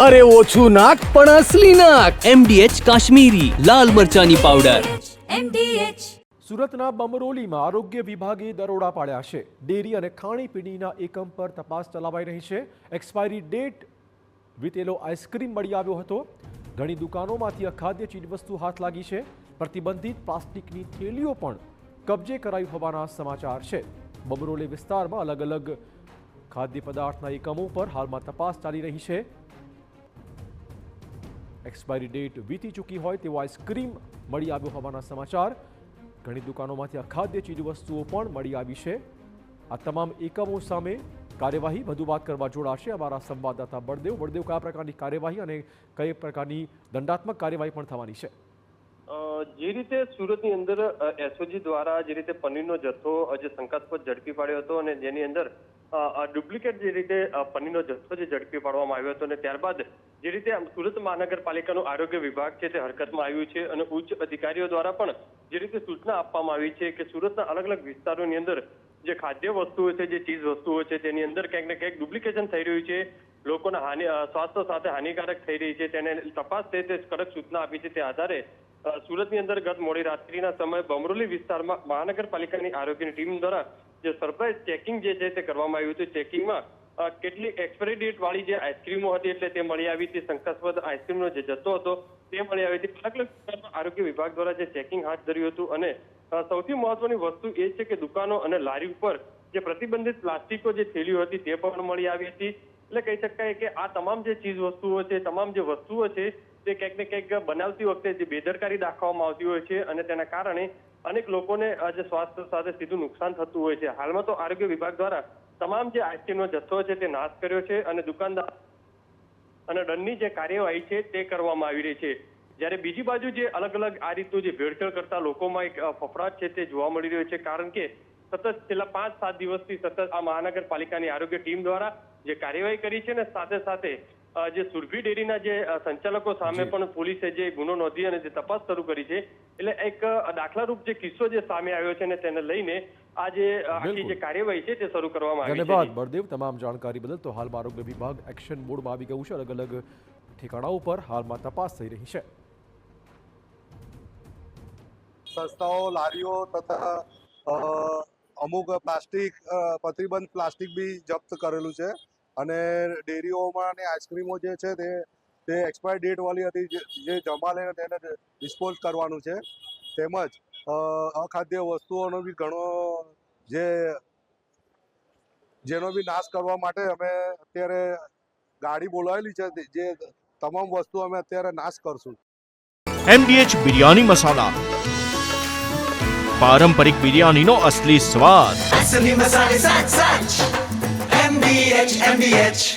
અરે ઓછું નાક પણ અસલી નાક. MDH કાશ્મીરી લાલ મરચાની પાવડર. MDH. સુરતના બમરોલીમાં આરોગ્ય વિભાગે દરોડા પાડ્યા છે. ડેરી અને ખાણીપીણીના એકમ પર તપાસ ચલાવાઈ રહી છે. એક્સપાયરી ડેટ વીતેલો આઈસ્ક્રીમ મળી આવ્યો હતો. ઘણી દુકાનોમાંથી અખાદ્ય ચીજવસ્તુ હાથ લાગી છે. પ્રતિબંધિત પ્લાસ્ટિકની થેલીઓ પણ કબજે કરાઈ હોવાના સમાચાર છે. બમરોલી વિસ્તારમાં અલગ અલગ ખાદ્ય પદાર્થના એકમો પર હાલમાં તપાસ ચાલી રહી છે. એક્સપાયરી ડેટ વીતી ચૂકી હોય તેવો આઈસ્ક્રીમ મળી આવ્યો હોવાના સમાચાર. ઘણી દુકાનોમાંથી અખાદ્ય ચીજવસ્તુઓ પણ મળી આવી છે. આ તમામ એકમો સામે કાર્યવાહી વધુ વાત કરવા જોડાશે અમારા સંવાદદાતા બળદેવ. કયા પ્રકારની કાર્યવાહી અને કઈ પ્રકારની દંડાત્મક કાર્યવાહી પણ થવાની છે? જે રીતે સુરતની અંદર એસઓજી દ્વારા જે રીતે પનીરનો જથ્થો જે શંકાસ્પદ ઝડપી પાડ્યો હતો અને જેની અંદર ડુપ્લિકેટ જે રીતે પનીરનો જથ્થો જે ઝડપી પાડવામાં આવ્યો હતો અને ત્યારબાદ જે રીતે સુરત મહાનગરપાલિકાનું આરોગ્ય વિભાગ છે તે હરકતમાં આવ્યું છે અને ઉચ્ચ અધિકારીઓ દ્વારા પણ જે રીતે સૂચના આપવામાં આવી છે કે સુરતના અલગ અલગ વિસ્તારોની અંદર જે ખાદ્ય વસ્તુઓ છે, જે ચીજ વસ્તુઓ છે તેની અંદર ક્યાંક ને ક્યાંક ડુપ્લિકેશન થઈ રહ્યું છે, લોકોના સ્વાસ્થ્ય સાથે હાનિકારક થઈ રહી છે. તેને તપાસ છે તે કડક સૂચના આપી છે. તે આધારે સુરતની અંદર ગત મોડી રાત્રિના સમયે બમરોલી વિસ્તારમાં મહાનગરપાલિકાની આરોગ્યની ટીમ દ્વારા જે સરપ્રાઇઝ ચેકિંગ જે છે તે કરવામાં આવ્યું હતું. ચેકિંગમાં કેટલીક એક્સપાયરી ડેટ વાળી જે આઈસ્ક્રીમો હતી એટલે તે મળી આવી હતી. શંકાસ્પદ આઈસ્ક્રીમનો જે જથ્થો હતો તે મળી આવી હતી. અલગ અલગ વિસ્તારમાં આરોગ્ય વિભાગ દ્વારા જે ચેકિંગ હાથ ધર્યું હતું અને સૌથી મહત્વની વસ્તુ એ છે કે દુકાનો અને લારી ઉપર જે પ્રતિબંધિત પ્લાસ્ટિકો જે થેલીઓ હતી તે પણ મળી આવી હતી. એટલે કહી શકાય કે આ તમામ જે ચીજ વસ્તુઓ છે, તમામ જે વસ્તુઓ છે તે ક્યાંક ને ક્યાંક બનાવતી વખતે જે બેદરકારી દાખવવામાં આવતી હોય છે અને તેના કારણે અનેક લોકોને જે સ્વાસ્થ્ય સાથે સીધું નુકસાન થતું હોય છે. હાલમાં તો આરોગ્ય વિભાગ દ્વારા તમામ જે આઈસ્ક્રીમનો જથ્થો છે તે નાશ કર્યો છે અને દુકાનદાર અને દંડની જે કાર્યવાહી છે તે કરવામાં આવી રહી છે. જ્યારે બીજી બાજુ જે અલગ અલગ આ રીતનું જે ભેળસેળ કરતા લોકોમાં એક ફફડાટ છે તે જોવા મળી રહ્યો છે. કારણ કે સતત છેલ્લા 5-7 દિવસથી સતત આ મહાનગરપાલિકાની આરોગ્ય ટીમ દ્વારા જે કાર્યવાહી કરી છે ને સાથે સાથે જે સુરભી ડેરીના જે સંચાલકો સામે પણ પોલીસે જે ગુનો નોંધી અને જે તપાસ શરૂ કરી છે. એટલે એક દાખલારૂપ જે કિસ્સો જે સામે આવ્યો છે ને તેને લઈને આ જે આખી જે કાર્યવાહી છે તે શરૂ કરવામાં આવી છે. ધન્યવાદ બળદેવ તમામ જાણકારી બદલ. તો હાલમાં આરોગ્ય વિભાગ એક્શન મોડમાં આવી ગયું છે. અલગ અલગ ઠેકાણાઓ પર હાલમાં તપાસ થઈ રહી છે. સંસ્થાઓ, લારીઓ તથા અમુક પ્લાસ્ટિક પ્રતિબંધ પ્લાસ્ટિક બી જપ્ત કરેલું છે અને ડેરીઓમાં અને આઈસ્ક્રીમો જે છે તે એક્સપાયર ડેટ વાળી હતી જે જમા લઈને તેને ડિસ્પોઝ કરવાનું છે. તેમજ અખાદ્ય વસ્તુઓનો બી ઘણો જેનો બી નાશ કરવા માટે અમે અત્યારે ગાડી બોલાવેલી છે. જે તમામ વસ્તુ અમે અત્યારે નાશ કરશું. MDH બિરયાની મસાલા, પારંપરિક બિરયાનીનો અસલી સ્વાદ. MDH.